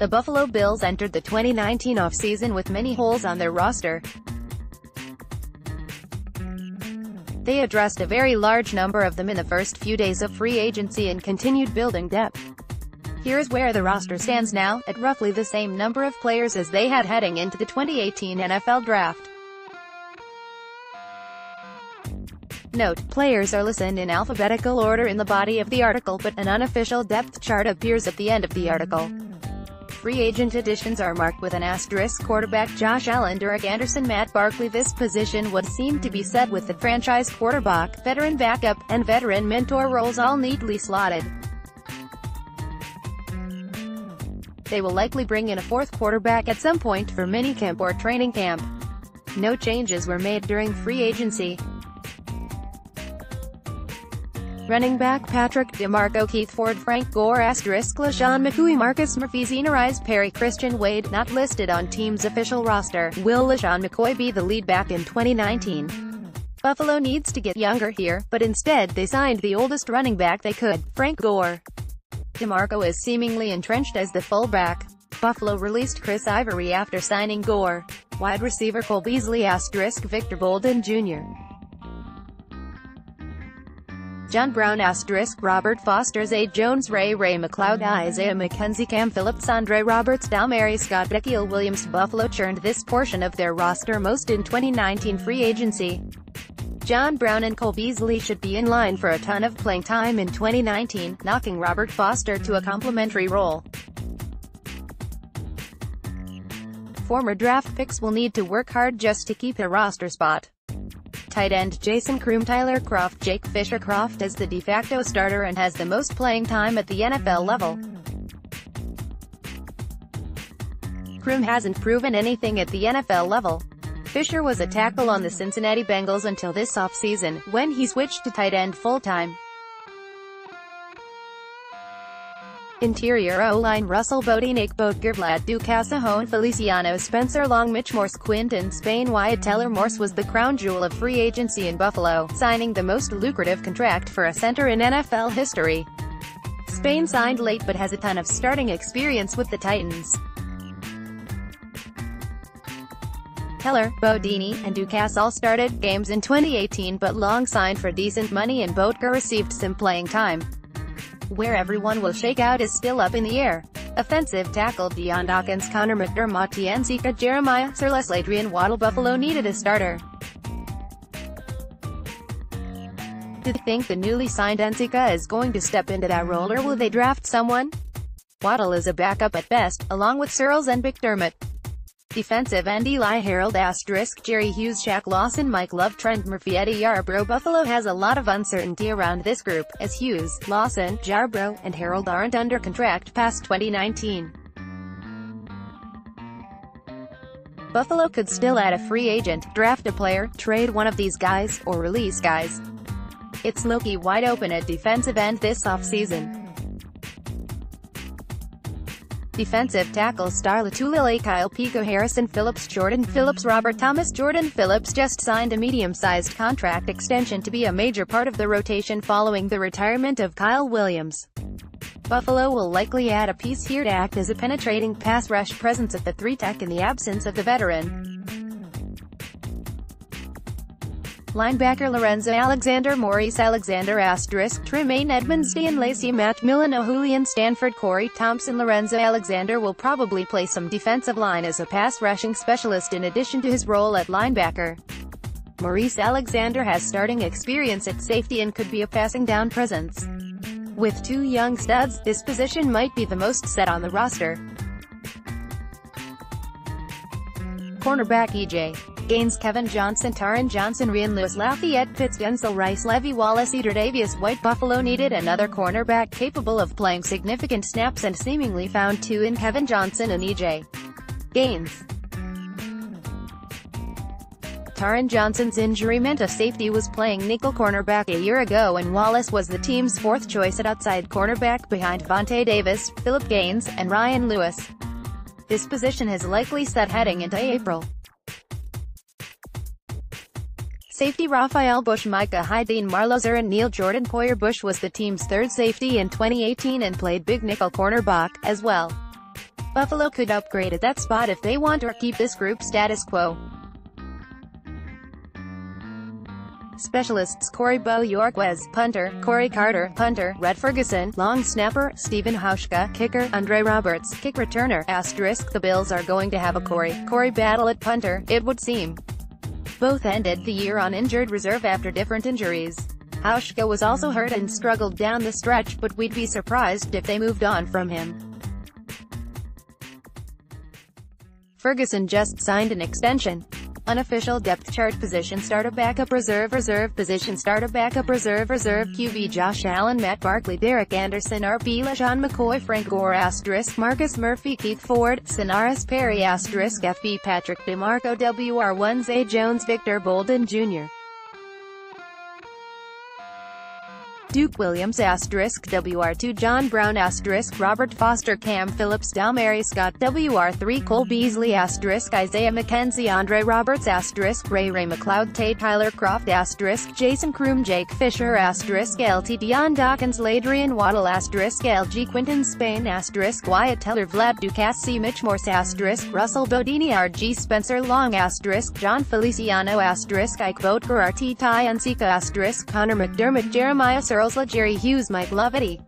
The Buffalo Bills entered the 2019 offseason with many holes on their roster. They addressed a very large number of them in the first few days of free agency and continued building depth. Here's where the roster stands now, at roughly the same number of players as they had heading into the 2018 NFL Draft. Note, players are listed in alphabetical order in the body of the article, but an unofficial depth chart appears at the end of the article. Free agent additions are marked with an asterisk. Quarterback Josh Allen, Derek Anderson, Matt Barkley. This position would seem to be set with the franchise quarterback, veteran backup, and veteran mentor roles all neatly slotted. They will likely bring in a fourth quarterback at some point for minicamp or training camp. No changes were made during free agency. Running back Patrick DeMarco, Keith Ford, Frank Gore, LaShawn McCoy, Marcus Murphy, Zena Rice Perry, Christian Wade, not listed on team's official roster. Will LaShawn McCoy be the lead back in 2019? Buffalo needs to get younger here, but instead they signed the oldest running back they could, Frank Gore. DeMarco is seemingly entrenched as the fullback. Buffalo released Chris Ivory after signing Gore. Wide receiver Cole Beasley, Victor Bolden Jr. John Brown, Robert Foster, Zay Jones, Ray McLeod, Isaiah McKenzie, Cam Phillips, Andre Roberts, Dalmary Scott, Beckeel Williams. Buffalo churned this portion of their roster most in 2019 free agency. John Brown and Cole Beasley should be in line for a ton of playing time in 2019, knocking Robert Foster to a complimentary role. Former draft picks will need to work hard just to keep a roster spot. Tight end Jason Kroom, Tyler Croft, Jake Fisher. Croft is the de facto starter and has the most playing time at the NFL level. Kroom hasn't proven anything at the NFL level. Fisher was a tackle on the Cincinnati Bengals until this offseason, when he switched to tight end full-time. Interior O-line Russell Bodie, Nick Boetker, Vlad Ducasse, Hone Feliciano, Spencer Long, Mitch Morse, Quinton Spain, Wyatt Teller. Morse was the crown jewel of free agency in Buffalo, signing the most lucrative contract for a center in NFL history. Spain signed late but has a ton of starting experience with the Titans. Teller, Bodini, and Ducasse all started games in 2018, but Long signed for decent money and Boetker received some playing time. Where everyone will shake out is still up in the air. Offensive tackle Deion Dawkins, Connor McDermott, Nsika, Jeremiah Sirles, Adrian Waddle. Buffalo needed a starter. Do they think the newly signed Nsika is going to step into that role, or will they draft someone? Waddle is a backup at best, along with Sirles and McDermott. Defensive end Eli Harold, Jerry Hughes, Shaq Lawson, Mike Love, Trent Murphy, Eddie Yarbrough. Buffalo has a lot of uncertainty around this group, as Hughes, Lawson, Yarbrough, and Harold aren't under contract past 2019. Buffalo could still add a free agent, draft a player, trade one of these guys, or release guys. It's low-key wide open at defensive end this offseason. Defensive tackle Star Latulilae, Kyle Pico, Harrison Phillips, Jordan Phillips, Robert Thomas. Jordan Phillips just signed a medium-sized contract extension to be a major part of the rotation following the retirement of Kyle Williams. Buffalo will likely add a piece here to act as a penetrating pass rush presence at the 3-tech in the absence of the veteran. Linebacker Lorenzo Alexander, Maurice Alexander, Tremaine Edmonds, Ian Lacey, Matt Millen, Julian Stanford, Corey Thompson. Lorenzo Alexander will probably play some defensive line as a pass-rushing specialist in addition to his role at linebacker. Maurice Alexander has starting experience at safety and could be a passing down presence. With two young studs, this position might be the most set on the roster. Cornerback E.J. Gaines, Kevin Johnson, Taron Johnson, Rian Lewis, Lafayette Pitts, Denzel Rice, Levi Wallace, Davius White. Buffalo needed another cornerback capable of playing significant snaps and seemingly found two in Kevin Johnson and E.J. Gaines. Taron Johnson's injury meant a safety was playing nickel cornerback a year ago, and Wallace was the team's fourth choice at outside cornerback behind Vontae Davis, Phillip Gaines, and Ryan Lewis. This position is likely set heading into April. Safety Raphael Bush, Micah Hyde, Marlozer, and Neil Jordan Poyer. Bush was the team's third safety in 2018 and played big nickel cornerback, as well. Buffalo could upgrade at that spot if they want or keep this group status quo. Specialists: Corey Bojorquez, punter; Corey Carter, punter; Red Ferguson, long snapper; Stephen Hauschka, kicker; Andre Roberts, kick returner. * The Bills are going to have a Corey battle at punter, it would seem. Both ended the year on injured reserve after different injuries. Hauschka was also hurt and struggled down the stretch, but we'd be surprised if they moved on from him. Ferguson just signed an extension. Unofficial depth chart: position starter, backup, reserve position starter, backup, reserve QB: Josh Allen, Matt Barkley, Derek Anderson, RB: LeSean McCoy, Frank Gore, * Marcus Murphy, Keith Ford, Sanaris Perry, * FB: Patrick DeMarco, WR1 Zay Jones, Victor Bolden Jr., Duke Williams, * WR2 John Brown, * Robert Foster, Cam Phillips, Damari Scott, WR3 Cole Beasley, * Isaiah McKenzie, Andre Roberts, * Ray McLeod, Tate Tyler Croft, * Jason Kroom, Jake Fisher, * LT Deion Dawkins, Ladrian Waddle, * LG Quinton Spain, * Wyatt Teller, Vlad Ducasse, Mitch Morse, * Russell Bodini, RG Spencer Long, * John Feliciano, * Ike Boatger, RT Ty Unsika, * Connor McDermott, Jeremiah Searles, Jerry Hughes, Mike Lovetti,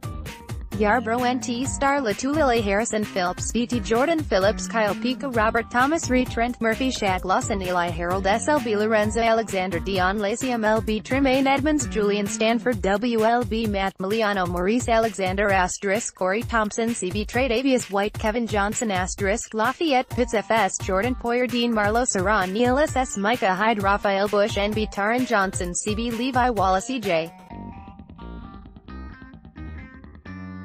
Yarbrough, NT Star, Latulele Harrison Phillips, BT Jordan Phillips, Kyle Pico, Robert Thomas Reed, Trent Murphy, Shaq Lawson, Eli Harold, SLB Lorenzo Alexander, Dion Lacey, MLB Tremaine Edmonds, Julian Stanford, WLB Matt Miliano, Maurice Alexander, * Corey Thompson, CB Tre'Davious White, Kevin Johnson, * Lafayette Pitts, FS Jordan Poyer, Dean Marlowe, Saran Neal, SS Micah Hyde, Raphael Bush, NB Taron Johnson, CB Levi Wallace, EJ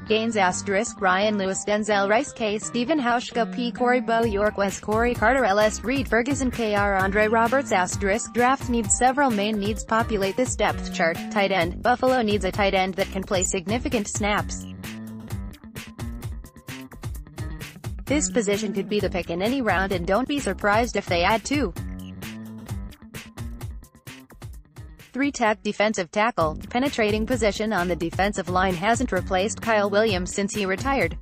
Gaines, * Ryan Lewis, Denzel Rice, K. Stephen Hauschka, P. Corey Bojorquez, Corey Carter, LS Reed Ferguson, Kr. Andre Roberts, * Draft needs: several main needs populate this depth chart. Tight end: Buffalo needs a tight end that can play significant snaps. This position could be the pick in any round, and don't be surprised if they add two. 3. Tech defensive tackle. Penetrating position on the defensive line hasn't replaced Kyle Williams since he retired.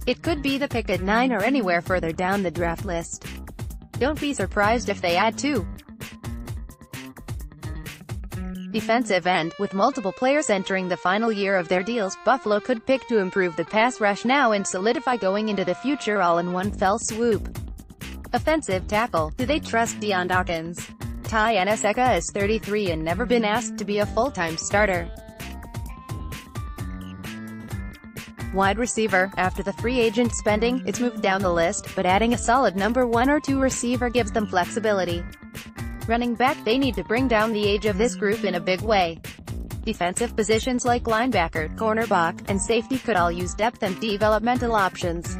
It could be the pick at 9 or anywhere further down the draft list. Don't be surprised if they add two. Defensive end. With multiple players entering the final year of their deals, Buffalo could pick to improve the pass rush now and solidify going into the future all in one fell swoop. Offensive tackle. Do they trust Deion Dawkins? Ty Aneseka is 33 and never been asked to be a full-time starter. Wide receiver. After the free agent spending, it's moved down the list, but adding a solid number 1 or 2 receiver gives them flexibility. Running back. They need to bring down the age of this group in a big way. Defensive positions like linebacker, cornerback, and safety could all use depth and developmental options.